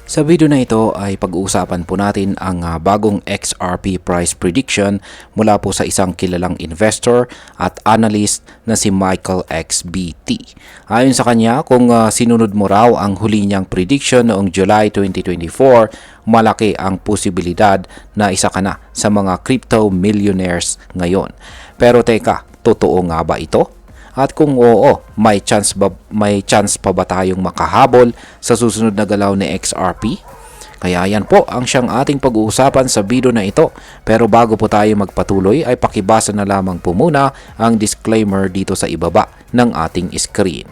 Sa video na ito ay pag-uusapan po natin ang bagong XRP price prediction mula po sa isang kilalang investor at analyst na si Michael XBT. Ayon sa kanya, kung sinunod mo raw ang huli niyang prediction noong July 2024, malaki ang posibilidad na isa ka na sa mga crypto millionaires ngayon. Pero teka, totoo nga ba ito? At kung oo, may chance pa ba tayong makahabol sa susunod na galaw ni XRP? Kaya yan po ang siyang ating pag-uusapan sa video na ito. Pero bago po tayo magpatuloy ay pakibasa na lamang po muna ang disclaimer dito sa ibaba ng ating screen.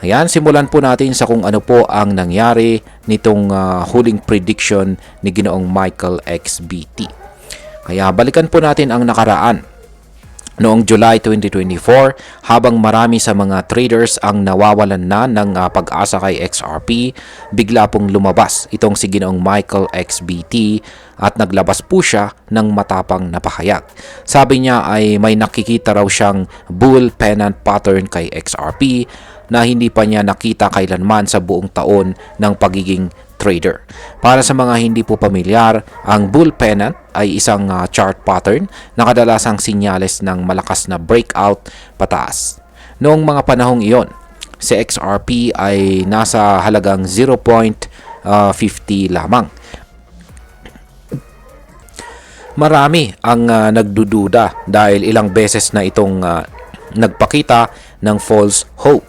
Ayan, simulan po natin sa kung ano po ang nangyari nitong huling prediction ni Ginoong Michael XBT. Kaya balikan po natin ang nakaraan. Noong July 2024, habang marami sa mga traders ang nawawalan na ng pag-asa kay XRP, bigla pong lumabas itong si Ginoong Michael XBT at naglabas po siya ng matapang na pahayag. Sabi niya ay may nakikita raw siyang bull pennant pattern kay XRP na hindi pa niya nakita kailanman sa buong taon ng pagiging trader. Para sa mga hindi po pamilyar, ang bull pennant ay isang chart pattern na kadalasang sinyales ng malakas na breakout pataas. Noong mga panahong iyon, si XRP ay nasa halagang 0.50 lamang. Marami ang nagdududa dahil ilang beses na itong nagpakita ng false hope.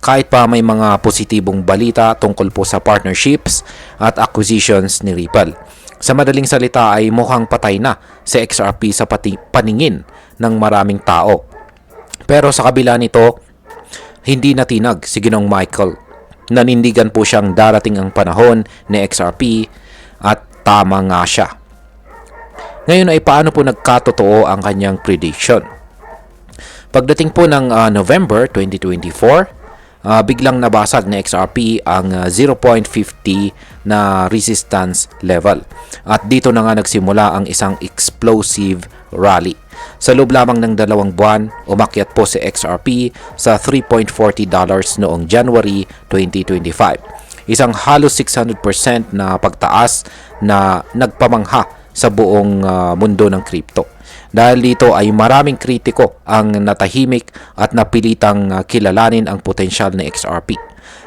Kahit pa may mga positibong balita tungkol po sa partnerships at acquisitions ni Ripple. Sa madaling salita ay mukhang patay na si XRP sa paningin ng maraming tao. Pero sa kabila nito, hindi natinag si Ginong Michael. Nanindigan po siyang darating ang panahon ni XRP at tama nga siya. Ngayon ay paano po nagkatotoo ang kanyang prediction? Pagdating po ng November 2024, biglang nabasag na XRP ang 0.50 na resistance level. At dito na nga nagsimula ang isang explosive rally. Sa loob lamang ng 2 buwan, umakyat po si XRP sa $3.40 noong January 2025. Isang halos 600% na pagtaas na nagpamangha sa buong mundo ng crypto. Dahil dito ay maraming kritiko ang natahimik at napilitang kilalanin ang potensyal ni XRP.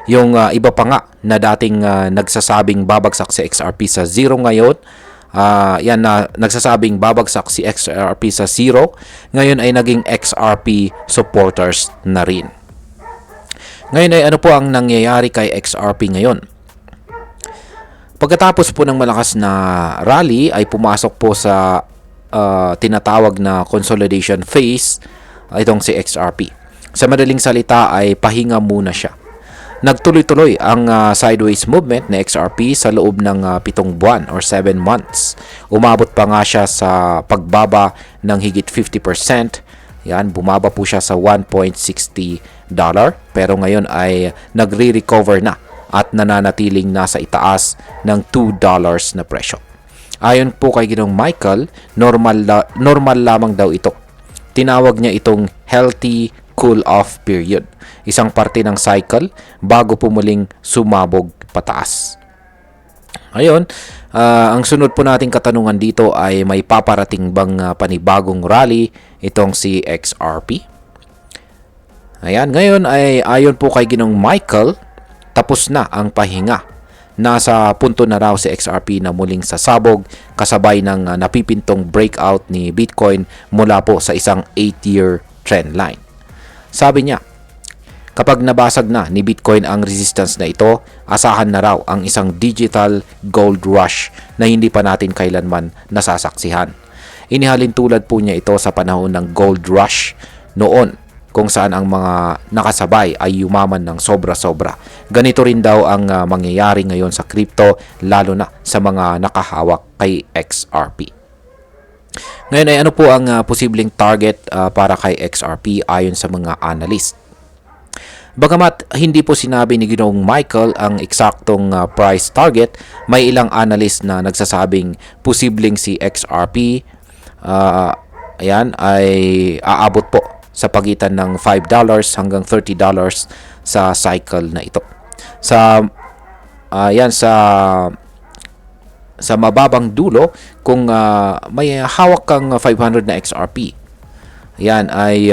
Yung iba pa nga na dating nagsasabing babagsak si XRP sa 0 ngayon, nagsasabing babagsak si XRP sa 0, ngayon ay naging XRP supporters na rin. Ngayon ay ano po ang nangyayari kay XRP ngayon? Pagkatapos po ng malakas na rally ay pumasok po sa tinatawag na consolidation phase itong si XRP. Sa madaling salita ay pahinga muna siya. Nagtuloy-tuloy ang sideways movement ni XRP sa loob ng 7 buwan or 7 months. Umabot pa nga siya sa pagbaba ng higit 50%. Yan, bumaba po siya sa $1.60 pero ngayon ay nagre-recover na at nananatiling nasa itaas ng $2 na presyo. Ayon po kay Ginong Michael, normal lamang daw ito. Tinawag niya itong healthy cool-off period. Isang parte ng cycle bago po muling sumabog pataas. Ayun, ang sunod po nating katanungan dito ay may paparating bang panibagong rally itong si XRP? Ayan, ngayon ay ayon po kay Ginong Michael, tapos na ang pahinga. Nasa punto na raw si XRP na muling sasabog kasabay ng napipintong breakout ni Bitcoin mula po sa isang 8-year trend line. Sabi niya, kapag nabasag na ni Bitcoin ang resistance na ito, asahan na raw ang isang digital gold rush na hindi pa natin kailanman nasasaksihan. Inihalin tulad po niya ito sa panahon ng gold rush noon, kung saan ang mga nakasabay ay yumaman ng sobra-sobra. Ganito rin daw ang mangyayari ngayon sa crypto, lalo na sa mga nakahawak kay XRP. Ngayon ay ano po ang posibleng target para kay XRP ayon sa mga analyst? Bagamat hindi po sinabi ni Ginoong Michael ang eksaktong price target, may ilang analyst na nagsasabing posibleng si XRP ay aabot po sa pagitan ng $5 hanggang $30 sa cycle na ito. Sa yan sa mababang dulo, kung may hawak kang 500 na XRP, yan ay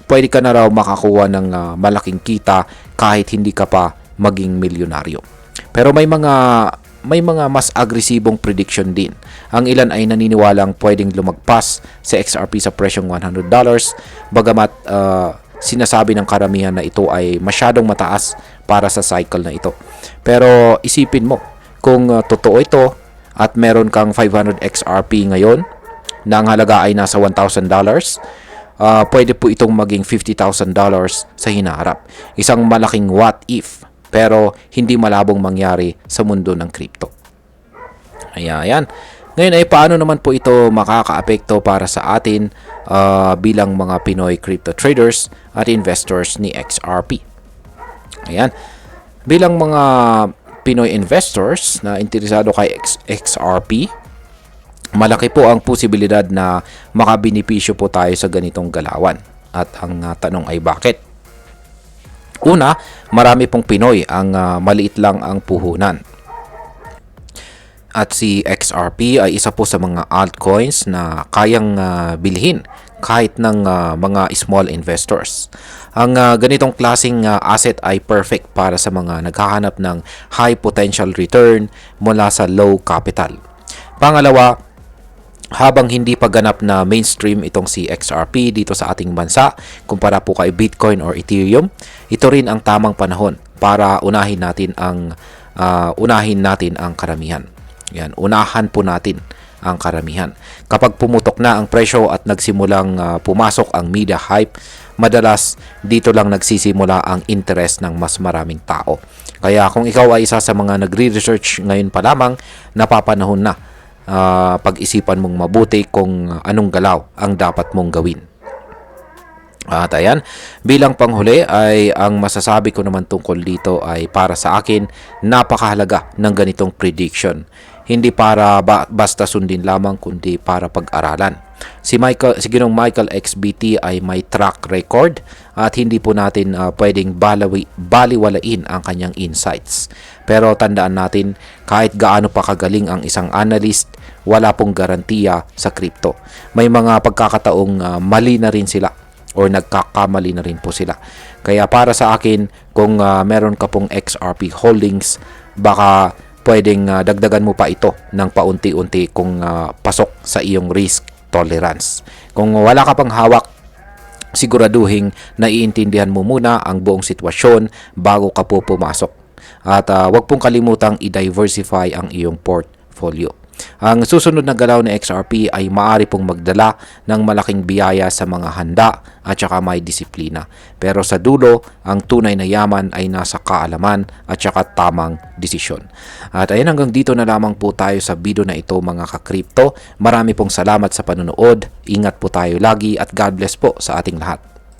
pwede ka na raw makakuha ng malaking kita kahit hindi ka pa maging milyonaryo. Pero may mga mas agresibong prediction din. Ang ilan ay naniniwalang pwedeng lumagpas sa XRP sa presyong $100, bagamat sinasabi ng karamihan na ito ay masyadong mataas para sa cycle na ito. Pero isipin mo, kung totoo ito at meron kang 500 XRP ngayon na ang halaga ay nasa $1,000, pwede po itong maging $50,000 sa hinaharap. Isang malaking what if, pero hindi malabong mangyari sa mundo ng crypto. Ayan. Ngayon ay paano naman po ito makakaapekto para sa atin bilang mga Pinoy crypto traders at investors ni XRP. Ayan. Bilang mga Pinoy investors na interesado kay XRP, malaki po ang posibilidad na makabenepisyo po tayo sa ganitong galawan. At ang tanong ay bakit? Una, marami pong Pinoy ang maliit lang ang puhunan. At si XRP ay isa po sa mga altcoins na kayang bilhin kahit ng mga small investors. Ang ganitong klaseng asset ay perfect para sa mga naghahanap ng high potential return mula sa low capital. Pangalawa, habang hindi pa ganap na mainstream itong si XRP dito sa ating bansa kumpara po kay Bitcoin or Ethereum, ito rin ang tamang panahon para unahin natin ang karamihan. Yan, unahan po natin ang karamihan. Kapag pumutok na ang presyo at nagsimulang pumasok ang media hype, madalas dito lang nagsisimula ang interest ng mas maraming tao. Kaya kung ikaw ay isa sa mga nagre-research ngayon pa lamang, napapanahon na pag-isipan mong mabuti kung anong galaw ang dapat mong gawin. At ayan, bilang panghuli ay ang masasabi ko naman tungkol dito ay para sa akin, napakahalaga ng ganitong prediction. Hindi para basta sundin lamang kundi para pag-aralan. Si Ginong Michael XBT ay may track record at hindi po natin pwedeng baliwalain ang kanyang insights. Pero tandaan natin, kahit gaano pa kagaling ang isang analyst, wala pong garantiya sa crypto. May mga pagkakataong mali na rin sila or nagkakamali na rin po sila. Kaya para sa akin, kung meron ka pong XRP holdings, baka pwedeng dagdagan mo pa ito ng paunti-unti kung pasok sa iyong risk tolerance. Kung wala ka pang hawak, siguraduhin na iintindihan mo muna ang buong sitwasyon bago ka po pumasok. At huwag pong kalimutang i-diversify ang iyong portfolio. Ang susunod na galaw ng XRP ay maaari pong magdala ng malaking biyaya sa mga handa at saka may disiplina. Pero sa dulo, ang tunay na yaman ay nasa kaalaman at saka tamang desisyon. At ayun, hanggang dito na lamang po tayo sa video na ito mga ka-crypto. Marami pong salamat sa panonood. Ingat po tayo lagi at God bless po sa ating lahat.